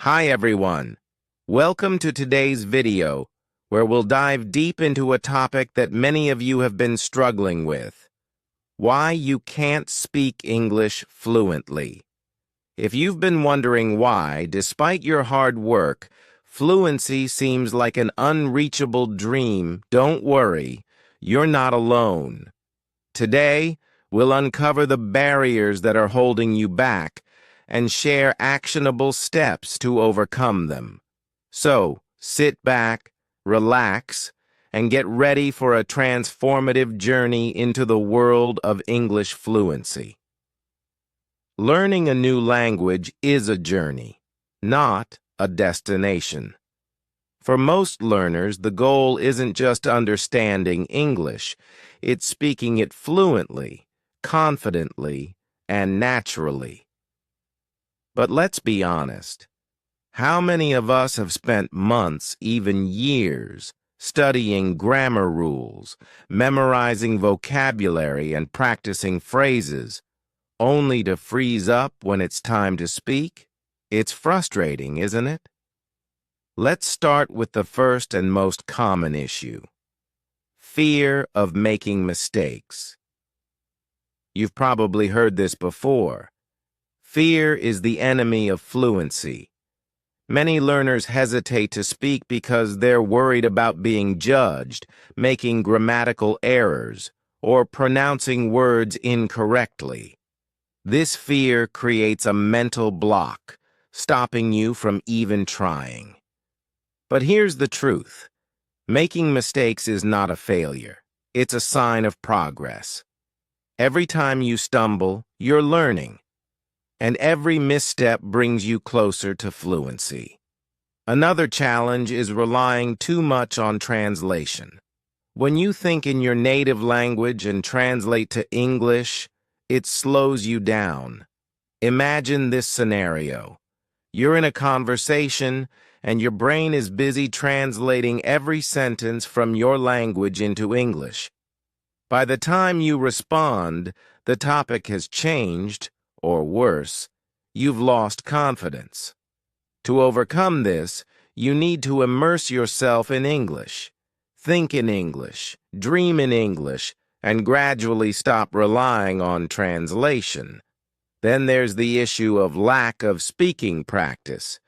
Hi everyone. Welcome to today's video, where we'll dive deep into a topic that many of you have been struggling with: why you can't speak English fluently. If you've been wondering why, despite your hard work, fluency seems like an unreachable dream, don't worry, you're not alone. Today, we'll uncover the barriers that are holding you back and share actionable steps to overcome them. So, sit back, relax, and get ready for a transformative journey into the world of English fluency. Learning a new language is a journey, not a destination. For most learners, the goal isn't just understanding English, it's speaking it fluently, confidently, and naturally. But let's be honest. How many of us have spent months, even years, studying grammar rules, memorizing vocabulary, and practicing phrases, only to freeze up when it's time to speak? It's frustrating, isn't it? Let's start with the first and most common issue: fear of making mistakes. You've probably heard this before. Fear is the enemy of fluency. Many learners hesitate to speak because they're worried about being judged, making grammatical errors, or pronouncing words incorrectly. This fear creates a mental block, stopping you from even trying. But here's the truth. Making mistakes is not a failure. It's a sign of progress. Every time you stumble, you're learning, and every misstep brings you closer to fluency. Another challenge is relying too much on translation. When you think in your native language and translate to English, it slows you down. Imagine this scenario. You're in a conversation, and your brain is busy translating every sentence from your language into English. By the time you respond, the topic has changed, or worse, you've lost confidence. To overcome this, you need to immerse yourself in English. Think in English, dream in English, and gradually stop relying on translation. Then there's the issue of lack of speaking practice.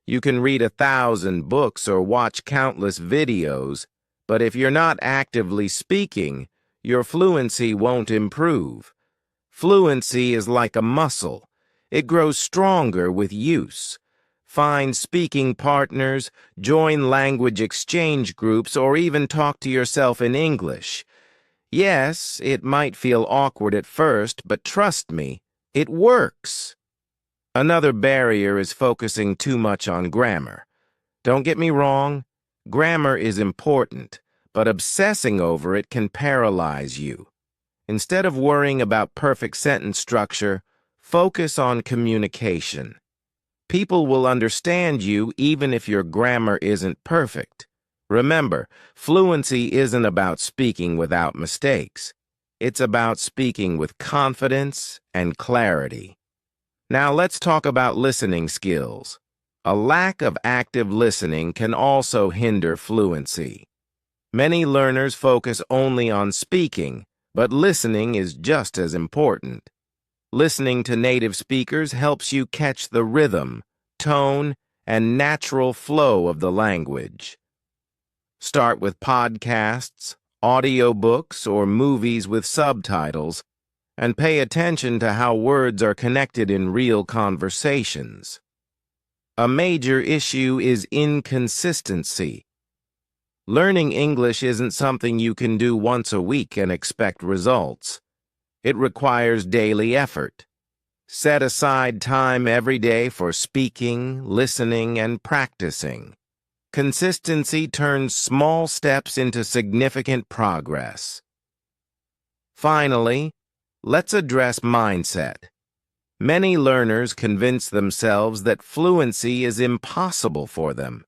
You can read 1,000 books or watch countless videos, but if you're not actively speaking, your fluency won't improve. Fluency is like a muscle. It grows stronger with use. Find speaking partners, join language exchange groups, or even talk to yourself in English. Yes, it might feel awkward at first, but trust me, it works. Another barrier is focusing too much on grammar. Don't get me wrong, grammar is important, but obsessing over it can paralyze you. Instead of worrying about perfect sentence structure, focus on communication. People will understand you even if your grammar isn't perfect. Remember, fluency isn't about speaking without mistakes. It's about speaking with confidence and clarity. Now let's talk about listening skills. A lack of active listening can also hinder fluency. Many learners focus only on speaking, but listening is just as important. Listening to native speakers helps you catch the rhythm, tone, and natural flow of the language. Start with podcasts, audiobooks, or movies with subtitles, and pay attention to how words are connected in real conversations. A major issue is inconsistency. Learning English isn't something you can do once a week and expect results. It requires daily effort. Set aside time every day for speaking, listening, and practicing. Consistency turns small steps into significant progress. Finally, let's address mindset. Many learners convince themselves that fluency is impossible for them.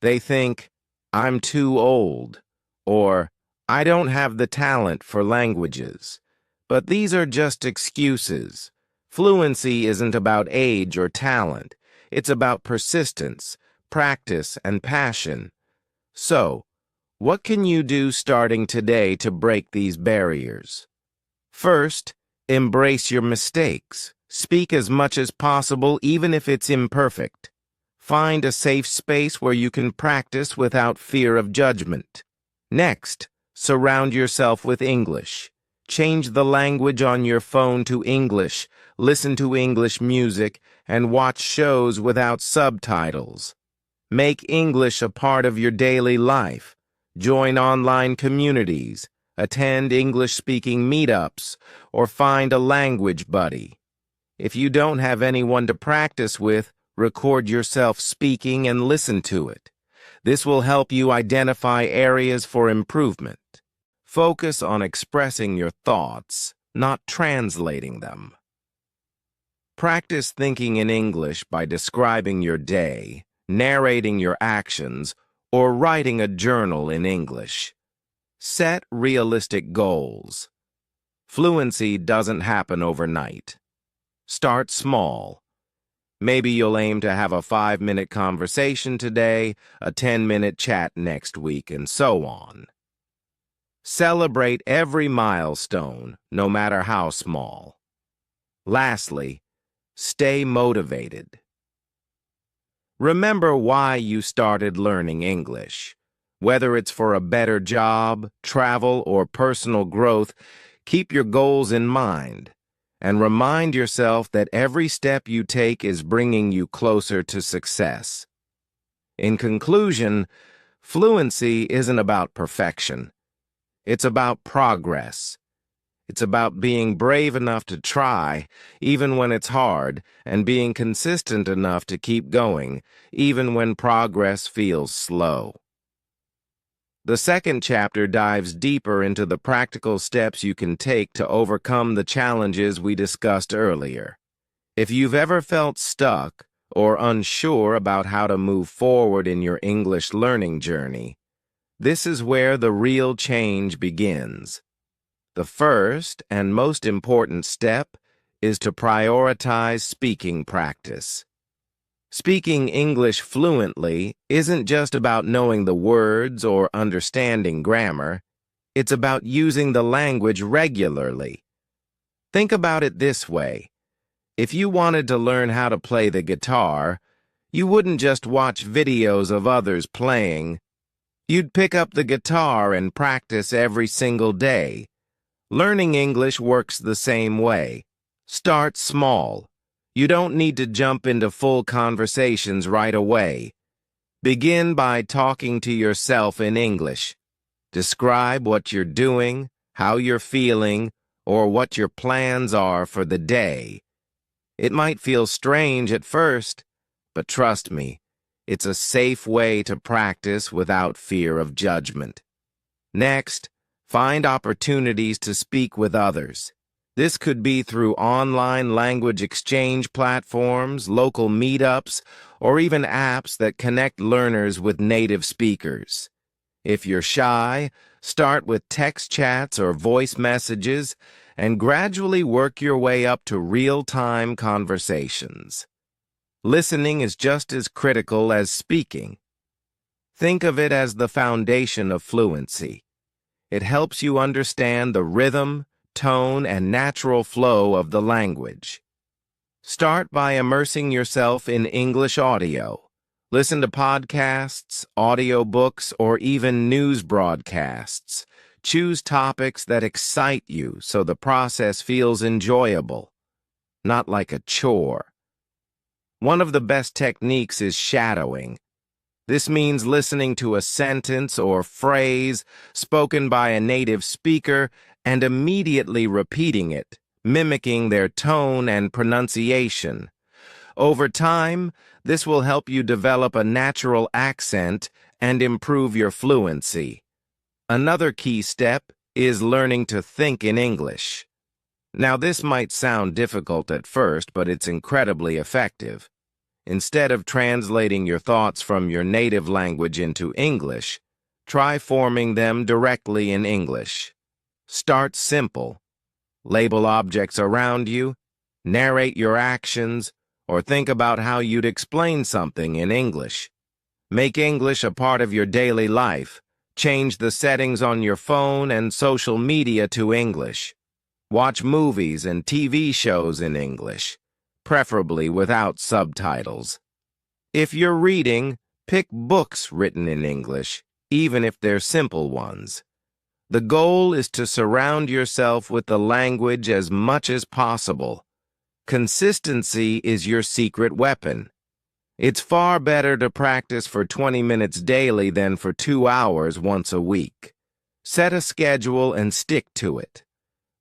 They think, "I'm too old," or "I don't have the talent for languages." But these are just excuses. Fluency isn't about age or talent. It's about persistence, practice, and passion. So, what can you do starting today to break these barriers? First, embrace your mistakes. Speak as much as possible, even if it's imperfect. Find a safe space where you can practice without fear of judgment. Next, surround yourself with English. Change the language on your phone to English, listen to English music, and watch shows without subtitles. Make English a part of your daily life. Join online communities, attend English-speaking meetups, or find a language buddy. If you don't have anyone to practice with, record yourself speaking and listen to it. This will help you identify areas for improvement. Focus on expressing your thoughts, not translating them. Practice thinking in English by describing your day, narrating your actions, or writing a journal in English. Set realistic goals. Fluency doesn't happen overnight. Start small. Maybe you'll aim to have a 5-minute conversation today, a 10-minute chat next week, and so on. Celebrate every milestone, no matter how small. Lastly, stay motivated. Remember why you started learning English. Whether it's for a better job, travel, or personal growth, keep your goals in mind. And remind yourself that every step you take is bringing you closer to success. In conclusion, fluency isn't about perfection. It's about progress. It's about being brave enough to try, even when it's hard, and being consistent enough to keep going, even when progress feels slow. The second chapter dives deeper into the practical steps you can take to overcome the challenges we discussed earlier. If you've ever felt stuck or unsure about how to move forward in your English learning journey, this is where the real change begins. The first and most important step is to prioritize speaking practice. Speaking English fluently isn't just about knowing the words or understanding grammar. It's about using the language regularly. Think about it this way. If you wanted to learn how to play the guitar, you wouldn't just watch videos of others playing. You'd pick up the guitar and practice every single day. Learning English works the same way. Start small. You don't need to jump into full conversations right away. Begin by talking to yourself in English. Describe what you're doing, how you're feeling, or what your plans are for the day. It might feel strange at first, but trust me, it's a safe way to practice without fear of judgment. Next, find opportunities to speak with others. This could be through online language exchange platforms, local meetups, or even apps that connect learners with native speakers. If you're shy, start with text chats or voice messages, and gradually work your way up to real-time conversations. Listening is just as critical as speaking. Think of it as the foundation of fluency. It helps you understand the rhythm, tone, and natural flow of the language. Start by immersing yourself in English audio. Listen to podcasts, audiobooks, or even news broadcasts. Choose topics that excite you so the process feels enjoyable, not like a chore. One of the best techniques is shadowing. This means listening to a sentence or phrase spoken by a native speaker and immediately repeating it, mimicking their tone and pronunciation. Over time, this will help you develop a natural accent and improve your fluency. Another key step is learning to think in English. Now, this might sound difficult at first, but it's incredibly effective. Instead of translating your thoughts from your native language into English, try forming them directly in English. Start simple. Label objects around you, narrate your actions, or think about how you'd explain something in English. Make English a part of your daily life. Change the settings on your phone and social media to English. Watch movies and TV shows in English, preferably without subtitles. If you're reading, pick books written in English, even if they're simple ones. The goal is to surround yourself with the language as much as possible. Consistency is your secret weapon. It's far better to practice for 20 minutes daily than for 2 hours once a week. Set a schedule and stick to it.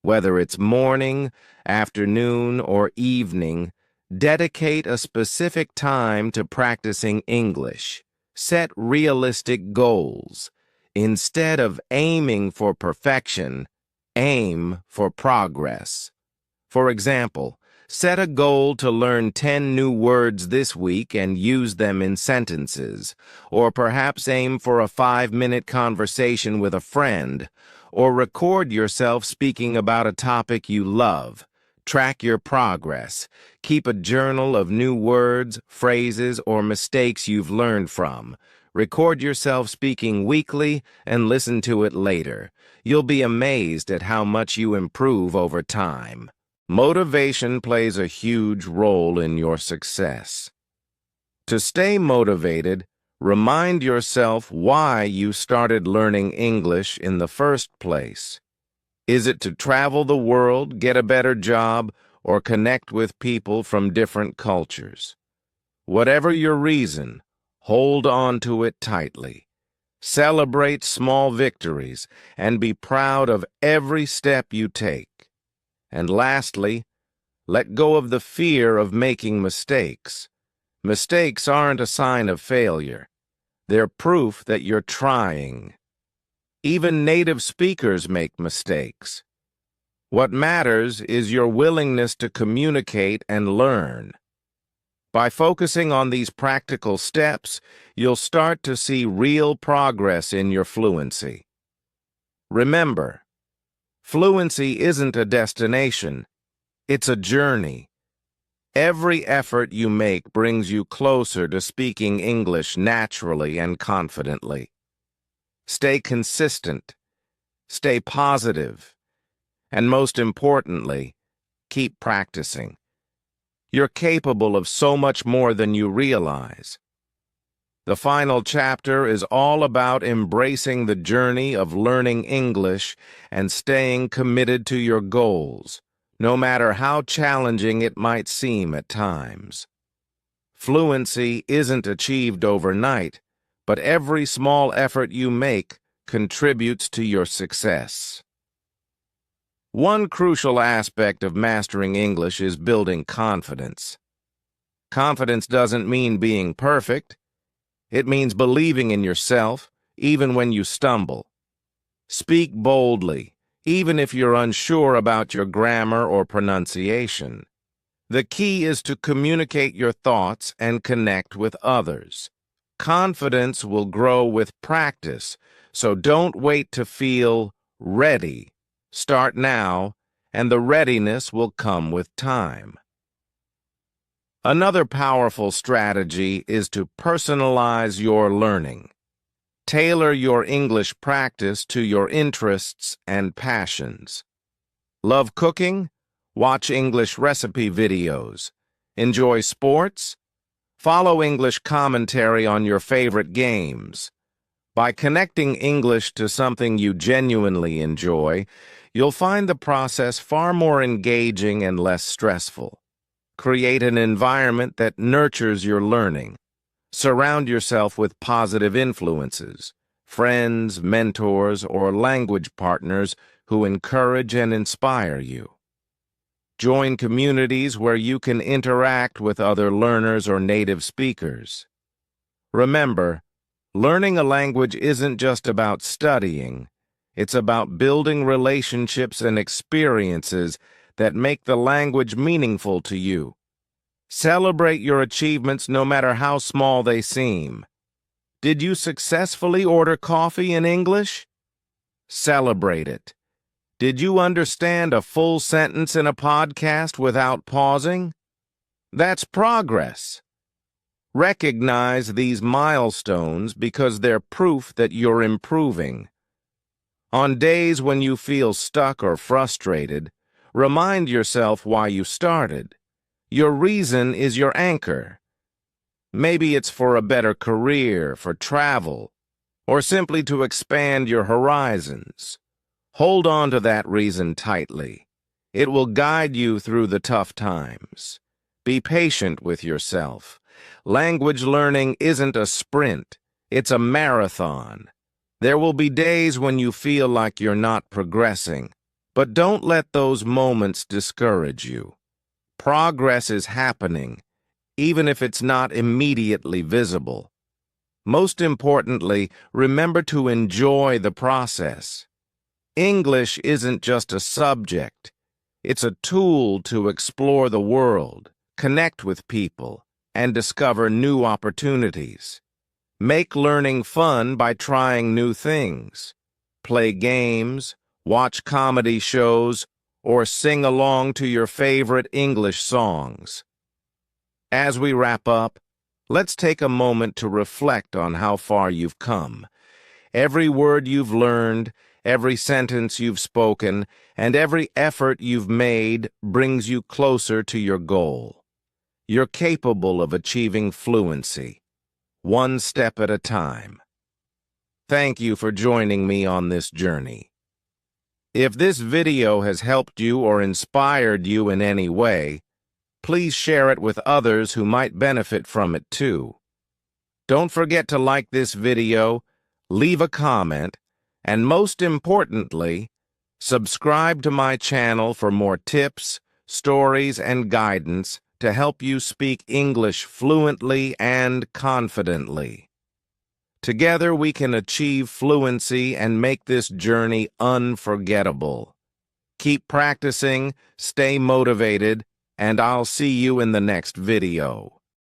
Whether it's morning, afternoon, or evening, dedicate a specific time to practicing English. Set realistic goals. Instead of aiming for perfection, aim for progress. For example, set a goal to learn 10 new words this week and use them in sentences, or perhaps aim for a 5-minute conversation with a friend, or record yourself speaking about a topic you love. Track your progress. Keep a journal of new words, phrases, or mistakes you've learned from. Record yourself speaking weekly and listen to it later. You'll be amazed at how much you improve over time. Motivation plays a huge role in your success. To stay motivated, remind yourself why you started learning English in the first place. Is it to travel the world, get a better job, or connect with people from different cultures? Whatever your reason, hold on to it tightly. Celebrate small victories and be proud of every step you take. And lastly, let go of the fear of making mistakes. Mistakes aren't a sign of failure. They're proof that you're trying. Even native speakers make mistakes. What matters is your willingness to communicate and learn. By focusing on these practical steps, you'll start to see real progress in your fluency. Remember, fluency isn't a destination, it's a journey. Every effort you make brings you closer to speaking English naturally and confidently. Stay consistent, stay positive, and most importantly, keep practicing. You're capable of so much more than you realize. The final chapter is all about embracing the journey of learning English and staying committed to your goals, no matter how challenging it might seem at times. Fluency isn't achieved overnight, but every small effort you make contributes to your success. One crucial aspect of mastering English is building confidence. Confidence doesn't mean being perfect. It means believing in yourself, even when you stumble. Speak boldly, even if you're unsure about your grammar or pronunciation. The key is to communicate your thoughts and connect with others. Confidence will grow with practice, so don't wait to feel ready. Start now, and the readiness will come with time. Another powerful strategy is to personalize your learning. Tailor your English practice to your interests and passions. Love cooking? Watch English recipe videos. Enjoy sports? Follow English commentary on your favorite games. By connecting English to something you genuinely enjoy, you'll find the process far more engaging and less stressful. Create an environment that nurtures your learning. Surround yourself with positive influences, friends, mentors, or language partners who encourage and inspire you. Join communities where you can interact with other learners or native speakers. Remember, learning a language isn't just about studying. It's about building relationships and experiences that make the language meaningful to you. Celebrate your achievements no matter how small they seem. Did you successfully order coffee in English? Celebrate it. Did you understand a full sentence in a podcast without pausing? That's progress. Recognize these milestones because they're proof that you're improving. On days when you feel stuck or frustrated, remind yourself why you started. Your reason is your anchor. Maybe it's for a better career, for travel, or simply to expand your horizons. Hold on to that reason tightly. It will guide you through the tough times. Be patient with yourself. Language learning isn't a sprint, it's a marathon. There will be days when you feel like you're not progressing, but don't let those moments discourage you. Progress is happening, even if it's not immediately visible. Most importantly, remember to enjoy the process. English isn't just a subject. It's a tool to explore the world, connect with people, and discover new opportunities. Make learning fun by trying new things. Play games, watch comedy shows, or sing along to your favorite English songs. As we wrap up, let's take a moment to reflect on how far you've come. Every word you've learned, every sentence you've spoken, and every effort you've made brings you closer to your goal. You're capable of achieving fluency, one step at a time. Thank you for joining me on this journey. If this video has helped you or inspired you in any way, please share it with others who might benefit from it too. Don't forget to like this video, leave a comment, and most importantly, subscribe to my channel for more tips, stories, and guidance to help you speak English fluently and confidently. Together we can achieve fluency and make this journey unforgettable. Keep practicing, stay motivated, and I'll see you in the next video.